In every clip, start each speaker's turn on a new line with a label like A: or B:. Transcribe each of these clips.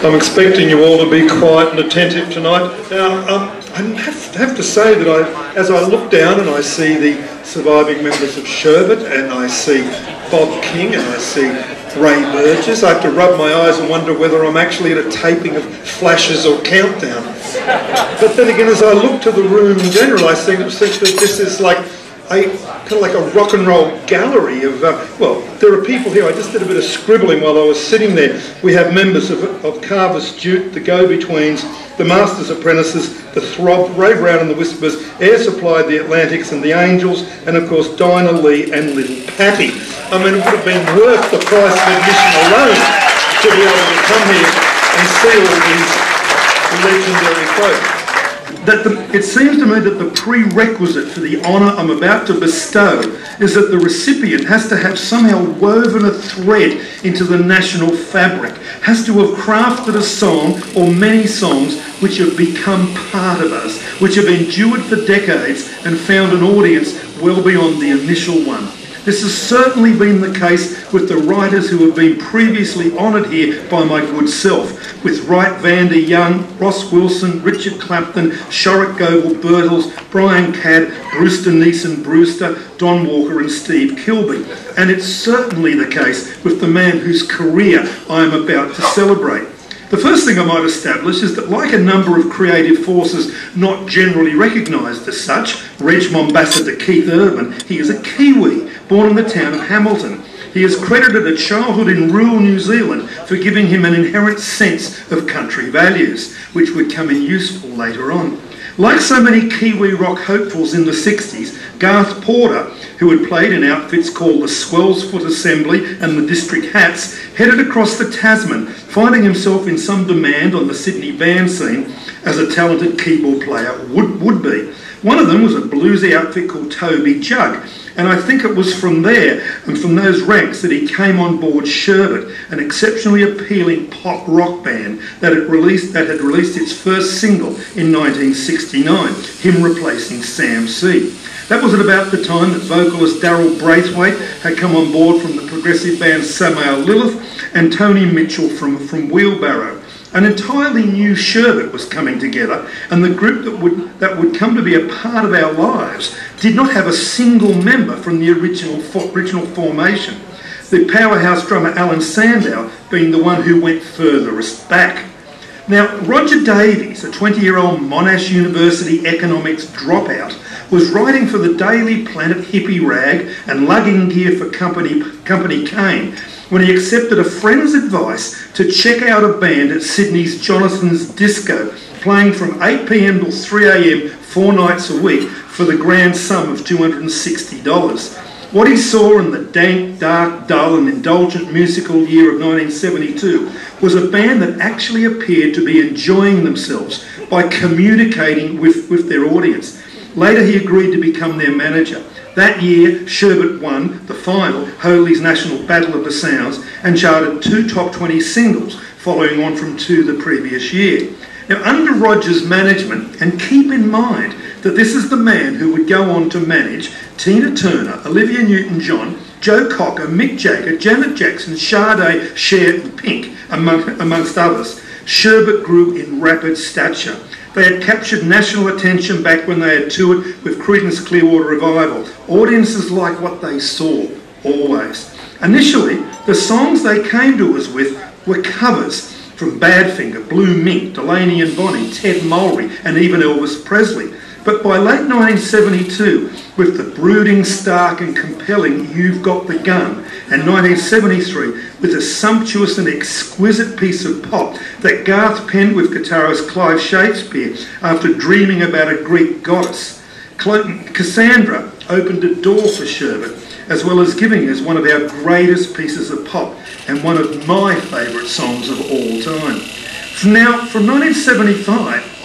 A: I'm expecting you all to be quiet and attentive tonight. Now, I have to say that as I look down and I see the surviving members of Sherbet, and I see Bob King, and I see Ray Burgess, I have to rub my eyes and wonder whether I'm actually at a taping of Flashes or Countdown. But then again, as I look to the room in general, I think that this is like kind of like a rock and roll gallery of, well, there are people here. I just did a bit of scribbling while I was sitting there. We have members of Carver's Duke, the Go-Betweens, the Masters Apprentices, the Throb, Ray Brown and the Whispers, Air Supply, the Atlantics and the Angels, and of course Dinah Lee and Little Pappy. I mean, it would have been worth the price of admission alone to be able to come here and see all these legendary folk. It seems to me that the prerequisite for the honour I'm about to bestow is that the recipient has to have somehow woven a thread into the national fabric, has to have crafted a song or many songs which have become part of us, which have endured for decades and found an audience well beyond the initial one. This has certainly been the case with the writers who have been previously honoured here by my good self, with Wright Vander Young, Ross Wilson, Richard Clapton, Shorrock Goble Birtles, Brian Cadd, Brewster Neeson Brewster, Don Walker and Steve Kilby. And it's certainly the case with the man whose career I am about to celebrate. The first thing I might establish is that, like a number of creative forces not generally recognised as such, Reg Mombassa Keith Urban, he is a Kiwi, born in the town of Hamilton. He has credited a childhood in rural New Zealand for giving him an inherent sense of country values, which would come in useful later on. Like so many Kiwi rock hopefuls in the 60s, Garth Porter, who had played in outfits called the Swells Foot Assembly and the District Hats, headed across the Tasman, finding himself in some demand on the Sydney band scene as a talented keyboard player would be. One of them was a bluesy outfit called Toby Jug, and I think it was from there and from those ranks that he came on board Sherbet, an exceptionally appealing pop rock band that had released its first single in 1969, him replacing Sam C. That was at about the time that vocalist Daryl Braithwaite had come on board from the progressive band Samael Lilith and Tony Mitchell from Wheelbarrow. An entirely new Sherbet was coming together, and the group that would come to be a part of our lives did not have a single member from the original formation, the powerhouse drummer Alan Sandow being the one who went furthest back. Now, Roger Davies, a 20-year-old Monash University economics dropout, was writing for the Daily Planet hippie rag and lugging gear for Company Cane when he accepted a friend's advice to check out a band at Sydney's Jonathan's Disco, playing from 8 p.m. till 3 a.m. 4 nights a week for the grand sum of $260. What he saw in the dank, dark, dull and indulgent musical year of 1972 was a band that actually appeared to be enjoying themselves by communicating with their audience. Later he agreed to become their manager. That year, Sherbet won the final, Holy's National Battle of the Sounds, and charted 2 top 20 singles, following on from 2 the previous year. Now, under Roger's management, and keep in mind that this is the man who would go on to manage Tina Turner, Olivia Newton-John, Joe Cocker, Mick Jagger, Janet Jackson, Sade, Cher and Pink, amongst others, Sherbet grew in rapid stature. They had captured national attention back when they had toured with Creedence Clearwater Revival. Audiences liked what they saw, always. Initially, the songs they came to us with were covers from Badfinger, Blue Mink, Delaney and Bonnie, Ted Mulry, and even Elvis Presley. But by late 1972, with the brooding, stark and compelling You've Got the Gun, and 1973 with a sumptuous and exquisite piece of pop that Garth penned with guitarist Clive Shakespeare after dreaming about a Greek goddess, Cassandra opened a door for Sherbet, as well as giving us one of our greatest pieces of pop and one of my favourite songs of all time. Now, from 1975,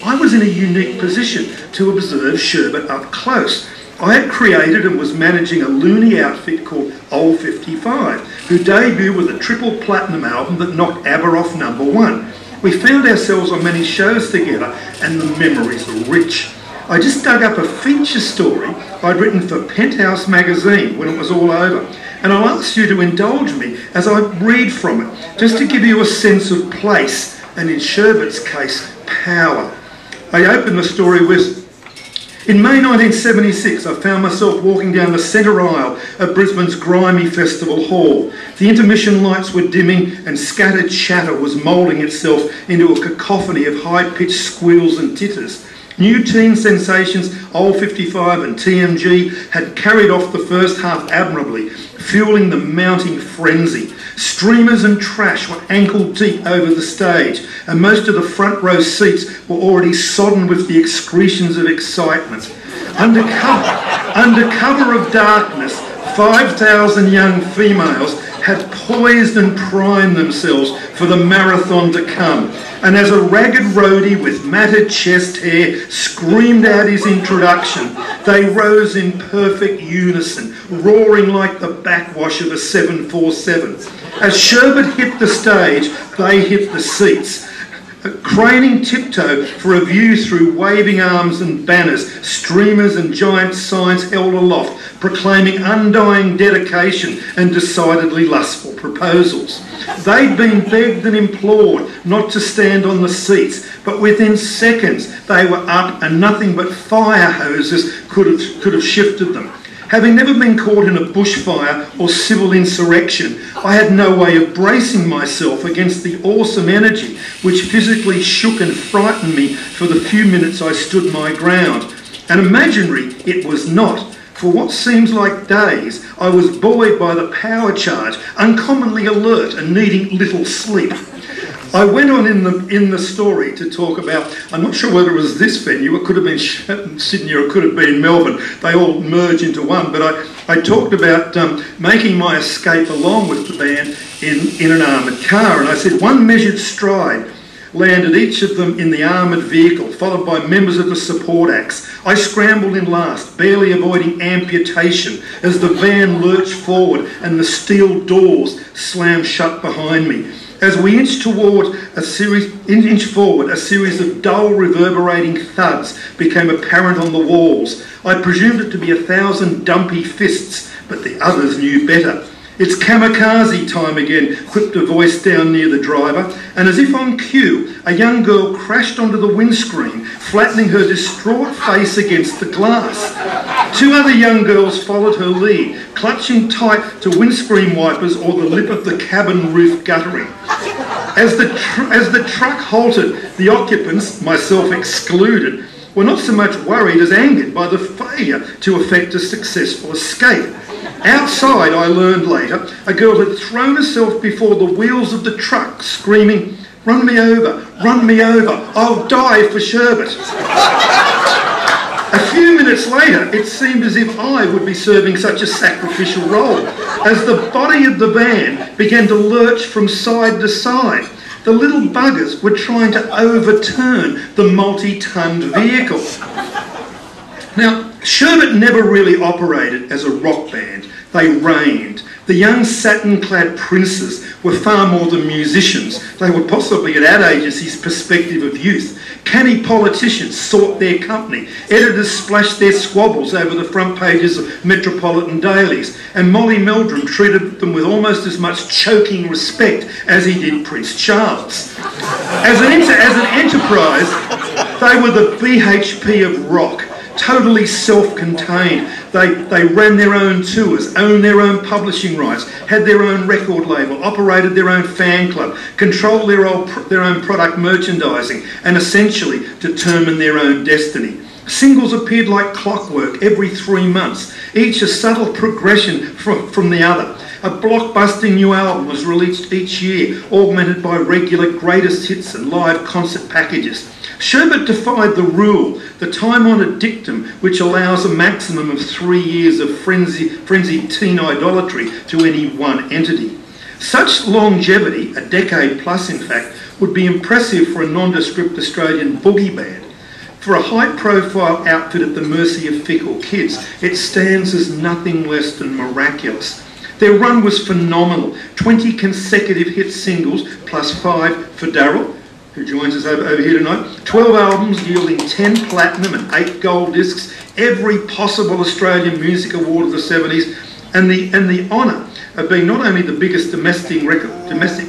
A: I was in a unique position to observe Sherbet up close. I had created and was managing a loony outfit called Old 55, who debuted with a triple platinum album that knocked ABBA off #1. We found ourselves on many shows together, and the memories are rich. I just dug up a feature story I'd written for Penthouse magazine when it was all over, And I'll ask you to indulge me as I read from it, just to give you a sense of place, and in Sherbet's case, power. I open the story with, in May 1976, I found myself walking down the centre aisle of Brisbane's grimy festival hall. The intermission lights were dimming and scattered chatter was moulding itself into a cacophony of high-pitched squeals and titters. New teen sensations, Old 55 and TMG, had carried off the first half admirably, fueling the mounting frenzy. Streamers and trash were ankle-deep over the stage, and most of the front row seats were already sodden with the excretions of excitement. Under cover of darkness, 5,000 young females had poised and primed themselves for the marathon to come. And as a ragged roadie with matted chest hair screamed out his introduction, they rose in perfect unison, roaring like the backwash of a 747. As Sherbet hit the stage, they hit the seats. Craning tiptoe for a view through waving arms and banners, streamers and giant signs held aloft, proclaiming undying dedication and decidedly lustful proposals. They'd been begged and implored not to stand on the seats, but within seconds they were up and nothing but fire hoses could have shifted them. Having never been caught in a bushfire or civil insurrection, I had no way of bracing myself against the awesome energy which physically shook and frightened me for the few minutes I stood my ground. And imaginary it was not. For what seems like days, I was buoyed by the power charge, uncommonly alert and needing little sleep. I went on in the story to talk about, I'm not sure whether it was this venue, it could have been Sydney or it could have been Melbourne, they all merge into one, but I talked about making my escape along with the band in an armoured car, and I said one measured stride landed each of them in the armoured vehicle, followed by members of the support acts. I scrambled in last, barely avoiding amputation as the van lurched forward and the steel doors slammed shut behind me. As we inched forward, a series of dull, reverberating thuds became apparent on the walls. I presumed it to be 1,000 dumpy fists, but the others knew better. "It's kamikaze time again," quipped a voice down near the driver, and as if on cue, a young girl crashed onto the windscreen, flattening her distraught face against the glass. Two other young girls followed her lead, clutching tight to windscreen wipers or the lip of the cabin roof guttering. As the truck halted, the occupants, myself excluded, were not so much worried as angered by the failure to effect a successful escape. Outside, I learned later, a girl had thrown herself before the wheels of the truck, screaming, run me over, I'll die for Sherbet." A few minutes later, it seemed as if I would be serving such a sacrificial role, as the body of the van began to lurch from side to side. The little buggers were trying to overturn the multi-tonned vehicle. Now, Sherbet never really operated as a rock band. They reigned. The young satin-clad princes were far more than musicians. They were possibly an ad agency's perspective of youth. Canny politicians sought their company. Editors splashed their squabbles over the front pages of metropolitan dailies. And Molly Meldrum treated them with almost as much choking respect as he did Prince Charles. As an enterprise, they were the BHP of rock. Totally self-contained. They ran their own tours, owned their own publishing rights, had their own record label, operated their own fan club, controlled their own product merchandising, and essentially determined their own destiny. Singles appeared like clockwork every 3 months, each a subtle progression from the other. A blockbusting new album was released each year, augmented by regular greatest hits and live concert packages. Sherbet defied the rule, the time-honoured dictum which allows a maximum of 3 years of frenzied teen idolatry to any one entity. Such longevity, a decade plus in fact, would be impressive for a nondescript Australian boogie band. For a high-profile outfit at the mercy of fickle kids, it stands as nothing less than miraculous. Their run was phenomenal. 20 consecutive hit singles, plus 5 for Daryl, who joins us over here tonight. 12 albums yielding 10 platinum and 8 gold discs, every possible Australian music award of the 70s, and the honour of being not only the biggest domestic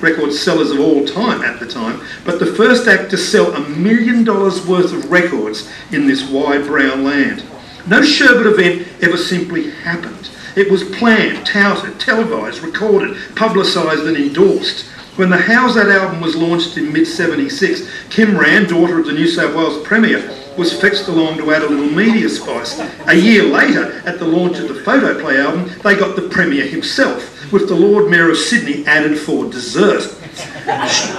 A: record sellers of all time at the time, but the first act to sell $1 million worth of records in this wide brown land. No Sherbet event ever simply happened. It was planned, touted, televised, recorded, publicised and endorsed. When the How's That album was launched in mid-76, Kim Rand, daughter of the New South Wales Premier, was fetched along to add a little media spice. A year later, at the launch of the Photoplay album, they got the Premier himself, with the Lord Mayor of Sydney added for dessert.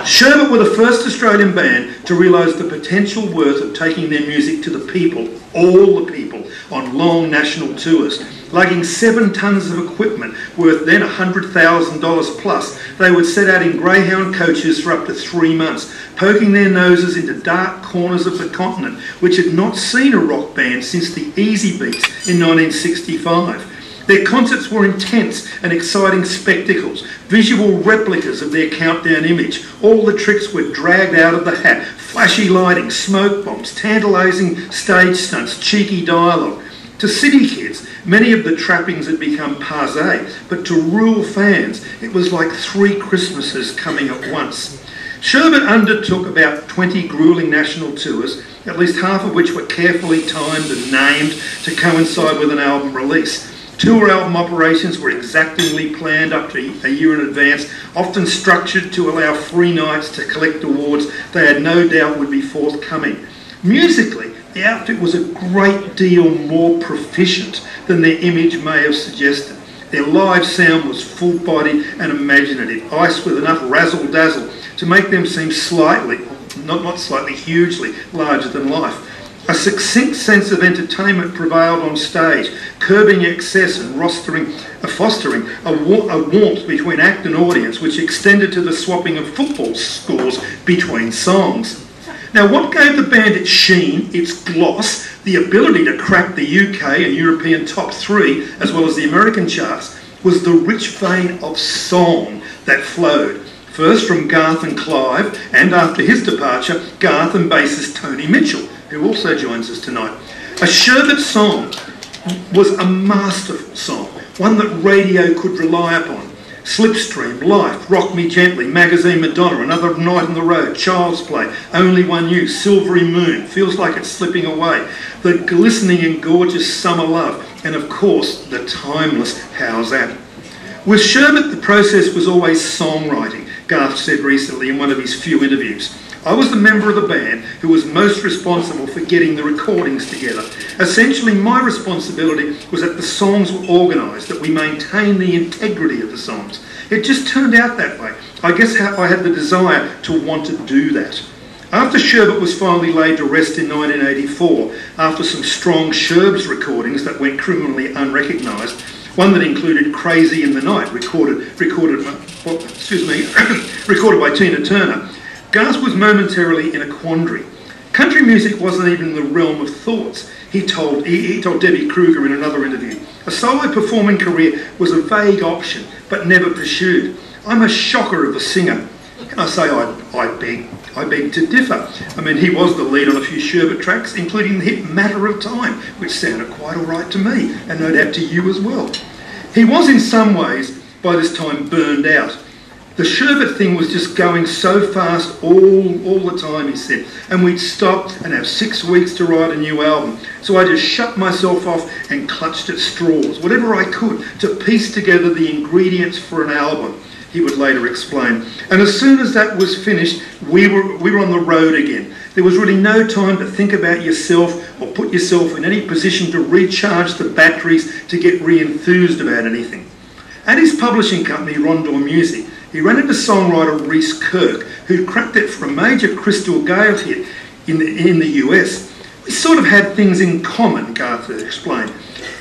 A: Sherbet were the first Australian band to realise the potential worth of taking their music to the people, all the people, on long national tours. Lugging 7 tonnes of equipment worth then $100,000 plus, they would set out in Greyhound coaches for up to 3 months, poking their noses into dark corners of the continent, which had not seen a rock band since the Easy Beats in 1965. Their concerts were intense and exciting spectacles, visual replicas of their countdown image. All the tricks were dragged out of the hat: flashy lighting, smoke bombs, tantalising stage stunts, cheeky dialogue. To city kids, many of the trappings had become passé, but to rural fans, it was like 3 Christmases coming at once. Sherbet undertook about 20 gruelling national tours, at least half of which were carefully timed and named to coincide with an album release. Tour album operations were exactingly planned up to a year in advance, often structured to allow free nights to collect awards they had no doubt would be forthcoming. Musically, the outfit was a great deal more proficient than their image may have suggested. Their live sound was full-bodied and imaginative, iced with enough razzle-dazzle to make them seem slightly, not slightly, hugely larger than life. A succinct sense of entertainment prevailed on stage, curbing excess and fostering a warmth between act and audience, which extended to the swapping of football scores between songs. Now, what gave the band its sheen, its gloss, the ability to crack the UK and European top 3, as well as the American charts, was the rich vein of song that flowed. First from Garth and Clive, and after his departure, Garth and bassist Tony Mitchell, who also joins us tonight. A Sherbet song was a masterful song, one that radio could rely upon. Slipstream, Life, Rock Me Gently, Magazine Madonna, Another Night on the Road, Child's Play, Only One You, Silvery Moon, Feels Like It's Slipping Away, The Glistening and Gorgeous Summer Love, and of course, the timeless How's That. With Sherbet, the process was always songwriting, Garth said recently in one of his few interviews. I was the member of the band who was most responsible for getting the recordings together. Essentially, my responsibility was that the songs were organised, that we maintained the integrity of the songs. It just turned out that way. I guess I had the desire to want to do that. After Sherbet was finally laid to rest in 1984, after some strong Sherbs recordings that went criminally unrecognised, one that included Crazy in the Night, recorded by Tina Turner, Garth was momentarily in a quandary. Country music wasn't even in the realm of thoughts, he told Debbie Kruger in another interview. A solo performing career was a vague option, but never pursued. I'm a shocker of a singer. Can I say I beg to differ? I mean, he was the lead on a few Sherbet tracks, including the hit Matter of Time, which sounded quite all right to me, and no doubt to you as well. He was in some ways, by this time, burned out. The Sherbet thing was just going so fast all the time, he said, and we'd stop and have 6 weeks to write a new album. So I just shut myself off and clutched at straws, whatever I could, to piece together the ingredients for an album, he would later explain. And as soon as that was finished, we were on the road again. There was really no time to think about yourself or put yourself in any position to recharge the batteries to get re-enthused about anything. At his publishing company, Rondor Music, he ran into songwriter Rhys Kirk, who'd cracked it for a major Crystal Gale hit in the US. We sort of had things in common, Garth explained.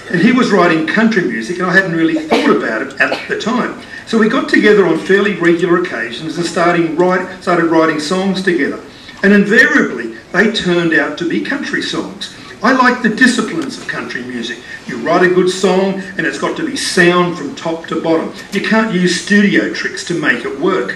A: And he was writing country music, and I hadn't really thought about it at the time. So we got together on fairly regular occasions and started writing songs together. And invariably, they turned out to be country songs. I like the disciplines of country music. You write a good song and it's got to be sound from top to bottom. You can't use studio tricks to make it work.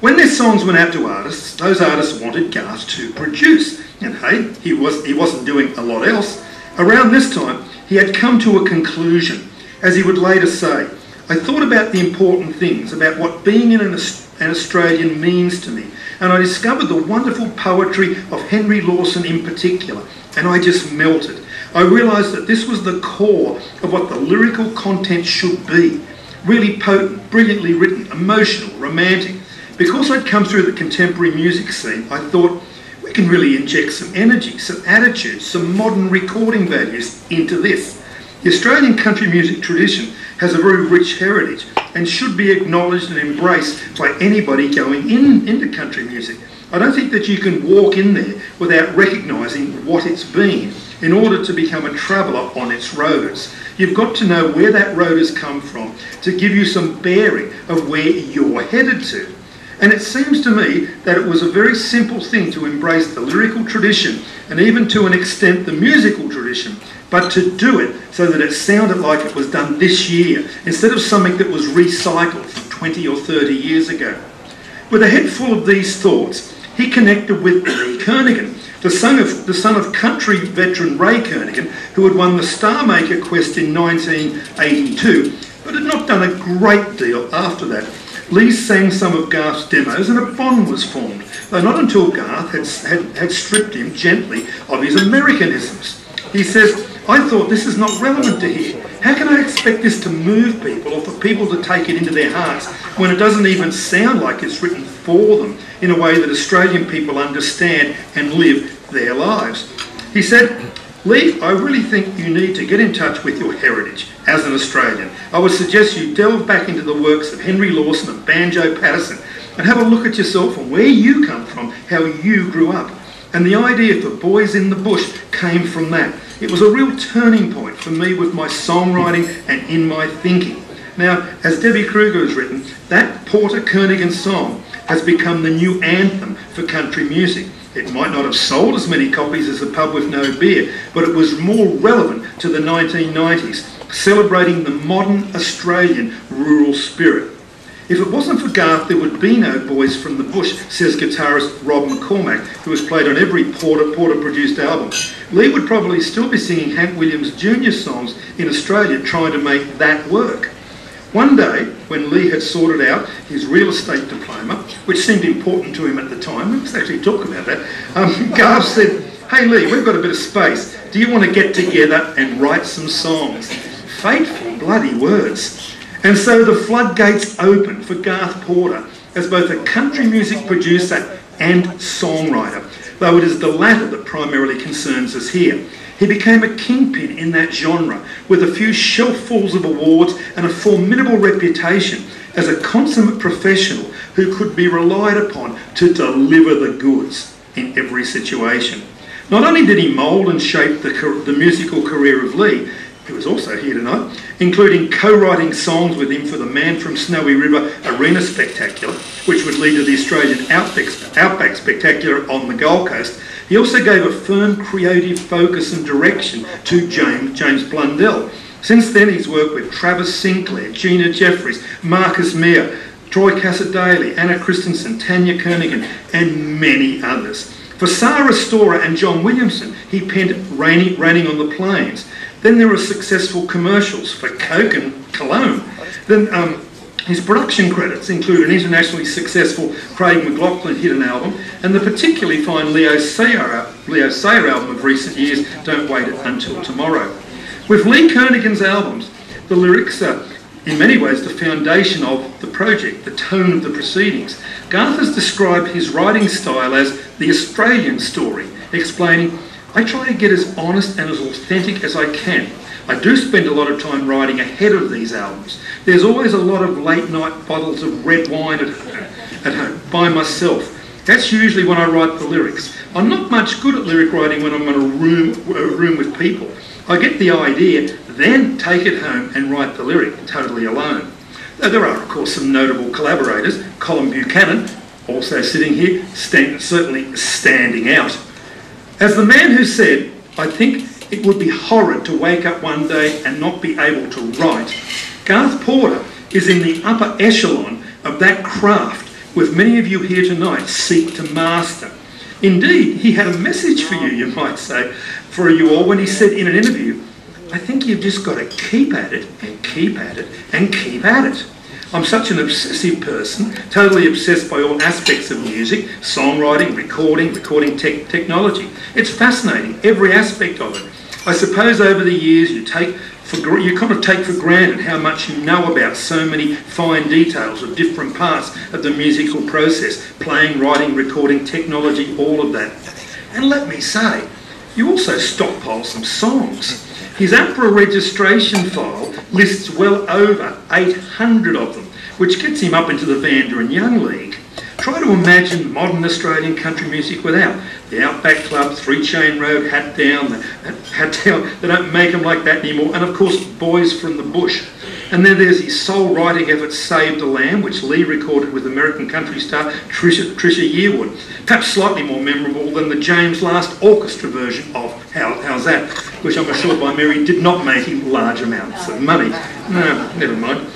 A: When their songs went out to artists, those artists wanted Garth to produce. And hey, he wasn't doing a lot else. Around this time, he had come to a conclusion. As he would later say,
B: I thought about the important things, about what being an Australian means to me, and I discovered the wonderful poetry of Henry Lawson in particular, and I just melted. I realised that this was the core of what the lyrical content should be. Really potent, brilliantly written, emotional, romantic. Because I'd come through the contemporary music scene, I thought we can really inject some energy, some attitude, some modern recording values into this. The Australian country music tradition has a very rich heritage and should be acknowledged and embraced by anybody going into country music. I don't think that you can walk in there without recognising what it's been in order to become a traveller on its roads. You've got to know where that road has come from to give you some bearing of where you're headed to. And it seems to me that it was a very simple thing to embrace the lyrical tradition and even to an extent the musical tradition, but to do it so that it sounded like it was done this year instead of something that was recycled from 20 or 30 years ago. With a head full of these thoughts, he connected with Lee Kernaghan, the son of country veteran Ray Kernaghan, who had won the Star Maker quest in 1982, but had not done a great deal after that. Lee sang some of Garth's demos and a bond was formed, though not until Garth had stripped him gently of his Americanisms. He says, "I thought this is not relevant to here. How can I expect this to move people or for people to take it into their hearts when it doesn't even sound like it's written for them in a way that Australian people understand and live their lives?" He said, "Lee, I really think you need to get in touch with your heritage as an Australian. I would suggest you delve back into the works of Henry Lawson and Banjo Patterson and have a look at yourself and where you come from, how you grew up." And the idea for Boys in the Bush came from that. It was a real turning point for me with my songwriting and in my thinking. Now, as Debbie Kruger has written, that Porter Kernaghan song has become the new anthem for country music. It might not have sold as many copies as A Pub With No Beer, but it was more relevant to the 1990s, celebrating the modern Australian rural spirit. If it wasn't for Garth, there would be no Boys from the Bush, says guitarist Rob McCormack, who has played on every Porter-produced album. Lee would probably still be singing Hank Williams Jr. songs in Australia trying to make that work. One day, when Lee had sorted out his real estate diploma, which seemed important to him at the time, we must actually talk about that, Garth said, "Hey Lee, we've got a bit of space. Do you want to get together and write some songs?" Fateful bloody words. And so the floodgates opened for Garth Porter as both a country music producer and songwriter, though it is the latter that primarily concerns us here. He became a kingpin in that genre with a few shelffuls of awards and a formidable reputation as a consummate professional who could be relied upon to deliver the goods in every situation. Not only did he mould and shape the musical career of Lee, who is also here tonight, including co-writing songs with him for the Man from Snowy River Arena Spectacular, which would lead to the Australian Outback Spectacular on the Gold Coast. He also gave a firm creative focus and direction to James Blundell. Since then, he's worked with Travis Sinclair, Gina Jeffries, Marcus Meyer, Troy Casadale, Anna Christensen, Tanya Kernaghan, and many others. For Sarah Storer and John Williamson, he penned Raining on the Plains. Then there were successful commercials for Coke and Cologne. Then his production credits include an internationally successful Craig McLachlan hidden album and the particularly fine Leo Sayer album of recent years, Don't Wait Until Tomorrow. With Lee Kernaghan's albums, the lyrics are in many ways the foundation of the project, the tone of the proceedings. Garth has described his writing style as the Australian story, explaining, "I try to get as honest and as authentic as I can. I do spend a lot of time writing ahead of these albums. There's always a lot of late night bottles of red wine at home by myself. That's usually when I write the lyrics. I'm not much good at lyric writing when I'm in a room with people. I get the idea, then take it home and write the lyric totally alone." Now, there are, of course, some notable collaborators. Colin Buchanan, also sitting here, certainly standing out. As the man who said, "I think it would be horrid to wake up one day and not be able to write," Garth Porter is in the upper echelon of that craft which many of you here tonight seek to master. Indeed, he had a message for you, you might say, for you all when he said in an interview, I think you've just got to keep at it and keep at it and keep at it. I'm such an obsessive person, totally obsessed by all aspects of music, songwriting, recording technology. It's fascinating, every aspect of it. I suppose over the years you kind of take for granted how much you know about so many fine details of different parts of the musical process, playing, writing, recording, technology, all of that. And let me say, you also stockpile some songs. His APRA registration file lists well over 800 of them, which gets him up into the Vanda and Young League. Try to imagine modern Australian country music without the Outback Club, Three Chain Road, Hat Down, they don't make them like that anymore, and of course Boys from the Bush. And then there's his soul writing effort Save the Lamb, which Lee recorded with American country star Trisha Yearwood. Perhaps slightly more memorable than the James Last orchestra version of How's That, which I'm assured by Mary did not make him large amounts of money. No, never mind.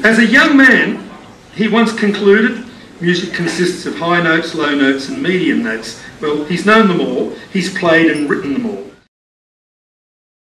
B: As a young man, he once concluded, music consists of high notes, low notes and medium notes. Well, he's known them all, he's played and written them all.